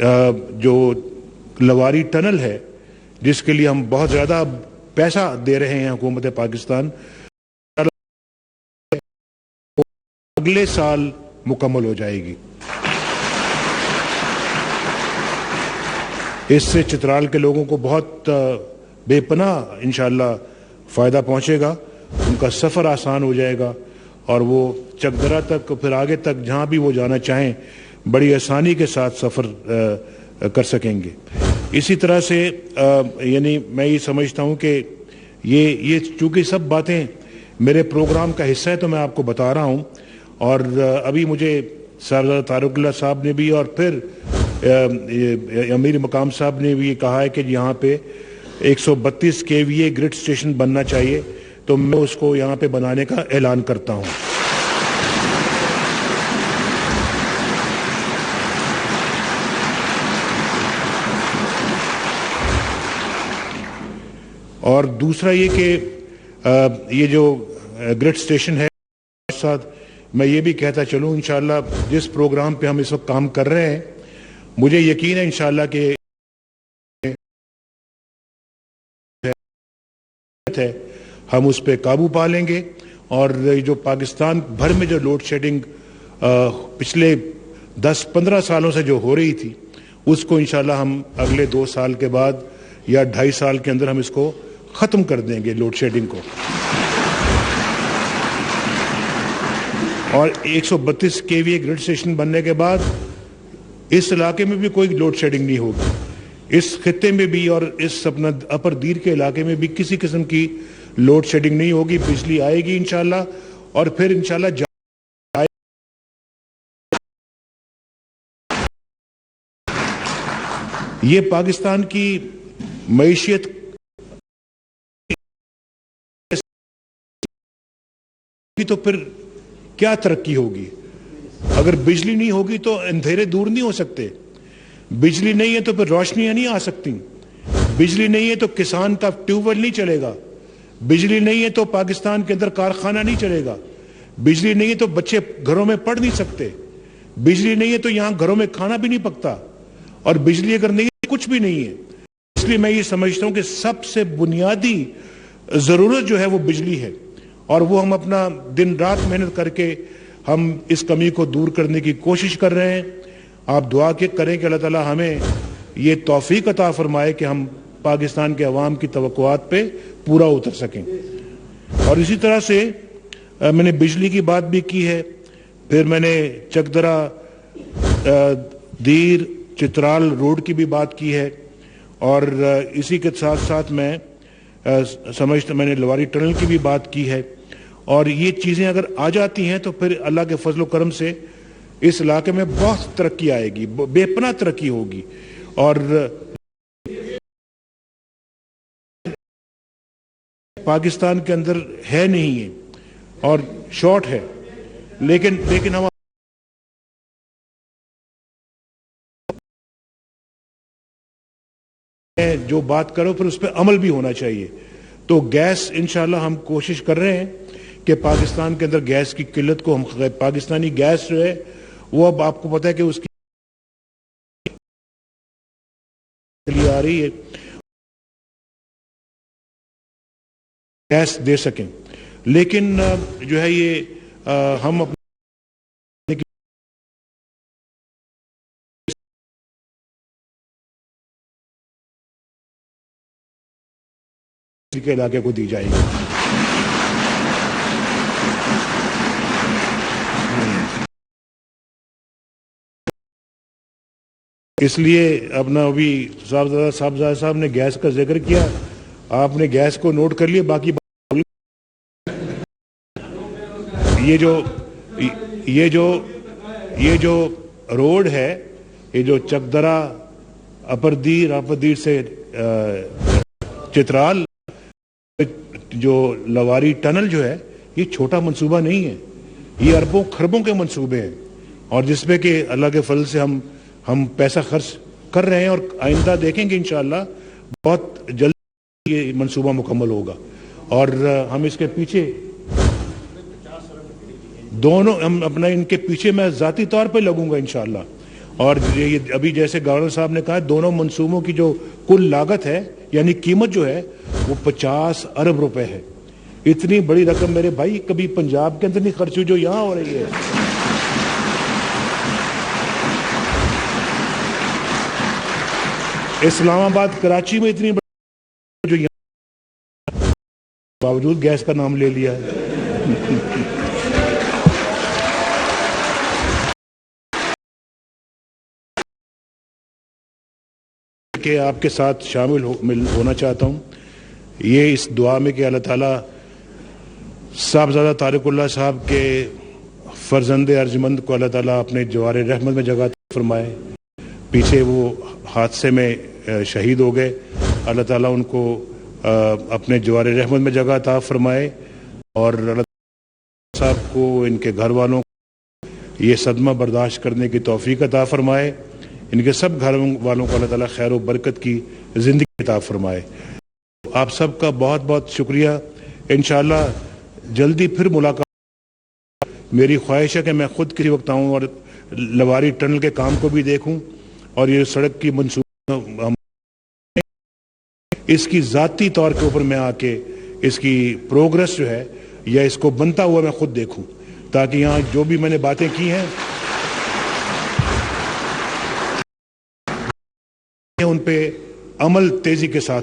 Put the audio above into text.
جو لواری ٹنل ہے جس کے لیے ہم بہت زیادہ پیسہ دے رہے ہیں حکومت پاکستان، اگلے سال مکمل ہو جائے گی۔ اس سے چترال کے لوگوں کو بہت بے پناہ انشاءاللہ فائدہ پہنچے گا، ان کا سفر آسان ہو جائے گا اور وہ چکدرا تک پھر آگے تک جہاں بھی وہ جانا چاہیں بڑی آسانی کے ساتھ سفر کر سکیں گے۔ اسی طرح سے یعنی میں یہ سمجھتا ہوں کہ یہ چونکہ سب باتیں میرے پروگرام کا حصہ ہے تو میں آپ کو بتا رہا ہوں، اور ابھی مجھے صاحبزادہ طارق اللہ صاحب نے بھی اور پھر امیر مقام صاحب نے بھی کہا ہے کہ یہاں پہ 132 KVA گرڈ اسٹیشن بننا چاہیے، تو میں اس کو یہاں پہ بنانے کا اعلان کرتا ہوں۔ اور دوسرا یہ کہ یہ جو گرڈ اسٹیشن ہے ساتھ میں یہ بھی کہتا چلوں انشاءاللہ جس پروگرام پہ ہم اس وقت کام کر رہے ہیں مجھے یقین ہے انشاءاللہ کہ ہم اس پہ قابو پا لیں گے، اور جو پاکستان بھر میں جو لوڈ شیڈنگ پچھلے 10-15 سالوں سے جو ہو رہی تھی اس کو انشاءاللہ ہم اگلے 2 سال کے بعد یا 2.5 سال کے اندر ہم اس کو ختم کر دیں گے لوڈ شیڈنگ کو، اور 132 KVA گرڈ اسٹیشن بننے کے بعد اس علاقے میں بھی کوئی لوڈ شیڈنگ نہیں ہوگی، اس خطے میں بھی اور اس اپنا اپر دیر کے علاقے میں بھی کسی قسم کی لوڈ شیڈنگ نہیں ہوگی، بجلی آئے گی انشاءاللہ، اور پھر انشاءاللہ یہ پاکستان کی معیشت تو پھر کیا ترقی ہوگی؟ اگر بجلی نہیں ہوگی تو اندھیرے دور نہیں ہو سکتے، بجلی نہیں ہے تو پھر روشنیاں نہیں آ سکتی، بجلی نہیں ہے تو کسان کا ٹیوب ویل نہیں چلے گا، بجلی نہیں ہے تو پاکستان کے اندر کارخانہ نہیں چلے گا، بجلی نہیں ہے تو بچے گھروں میں پڑھ نہیں سکتے، بجلی نہیں ہے تو یہاں گھروں میں کھانا بھی نہیں پکتا، اور بجلی اگر نہیں ہے کچھ بھی نہیں ہے۔ اس لیے میں یہ سمجھتا ہوں کہ سب سے بنیادی ضرورت جو ہے وہ بجلی ہے، اور وہ ہم اپنا دن رات محنت کر کے ہم اس کمی کو دور کرنے کی کوشش کر رہے ہیں۔ آپ دعا کریں کہ اللہ تعالی ہمیں یہ توفیق عطا فرمائے کہ ہم پاکستان کے عوام کی توقعات پہ پورا اتر سکیں۔ اور اسی طرح سے میں نے بجلی کی بات بھی کی ہے، پھر میں نے چکدرا دیر چترال روڈ کی بھی بات کی ہے، اور اسی کے ساتھ ساتھ میں نے لواری ٹنل کی بھی بات کی ہے، اور یہ چیزیں اگر آ جاتی ہیں تو پھر اللہ کے فضل و کرم سے اس علاقے میں بہت ترقی آئے گی، بے پناہ ترقی ہوگی، اور پاکستان کے اندر ہے نہیں ہے اور شارٹ ہے، لیکن ہم جو بات کرو پھر اس پہ عمل بھی ہونا چاہیے۔ تو گیس انشاءاللہ ہم کوشش کر رہے ہیں کہ پاکستان کے اندر گیس کی قلت کو ہم پاکستانی گیس جو ہے وہ اب آپ کو پتہ ہے کہ اس کی لیے آ رہی ہے گیس دے سکیں، لیکن جو ہے یہ ہم اپنے کے علاقے کو دی جائے گی۔ اس لیے اپنا ابھی صاحبزادہ صاحب نے گیس کا ذکر کیا، آپ نے گیس کو نوٹ کر لیا، باقی یہ جو روڈ ہے، یہ جو چکدرا اپر دیر سے چترال جو لواری ٹنل جو ہے یہ چھوٹا منصوبہ نہیں ہے، یہ اربوں خربوں کے منصوبے ہیں، اور جس پہ کہ اللہ کے فضل سے ہم پیسہ خرچ کر رہے ہیں، اور آئندہ دیکھیں گے انشاءاللہ بہت جلد یہ منصوبہ مکمل ہوگا، اور ہم اس کے پیچھے دونوں ہم اپنا ان کے پیچھے میں ذاتی طور پہ لگوں گا انشاءاللہ، اور یہ ابھی جیسے گورنر صاحب نے کہا دونوں منصوبوں کی جو کل لاگت ہے یعنی قیمت جو ہے وہ 50 ارب روپے ہے. اتنی بڑی رقم میرے بھائی کبھی پنجاب کے اندر نہیں خرچ ہوئی جو یہاں ہو رہی ہے. اسلام آباد کراچی میں اتنی بڑی جو یہاں باوجود گیس کا نام لے لیا ہے. کہ آپ کے ساتھ شامل ہونا چاہتا ہوں یہ اس دعا میں کہ اللہ تعالیٰ صاحبزادہ طارق اللہ صاحب کے فرزند ارجمند کو اللہ تعالیٰ اپنے جوار رحمت میں جگہ عطا فرمائے. پیچھے وہ حادثے میں شہید ہو گئے, اللہ تعالیٰ ان کو اپنے جوار رحمت میں جگہ عطا فرمائے اور اللہ تعالیٰ صاحب کو ان کے گھر والوں کو یہ صدمہ برداشت کرنے کی توفیق عطا فرمائے. ان کے سب گھر والوں کو اللہ تعالیٰ خیر و برکت کی زندگی عطا فرمائے. آپ سب کا بہت بہت شکریہ. انشاءاللہ جلدی پھر ملاقات. میری خواہش ہے کہ میں خود کسی وقت آؤں اور لواری ٹنل کے کام کو بھی دیکھوں اور یہ سڑک کی منصوبہ اس کی ذاتی طور کے اوپر میں آ کے اس کی پروگرس جو ہے یا اس کو بنتا ہوا میں خود دیکھوں تاکہ یہاں جو بھی میں نے باتیں کی ہیں ان پہ عمل تیزی کے ساتھ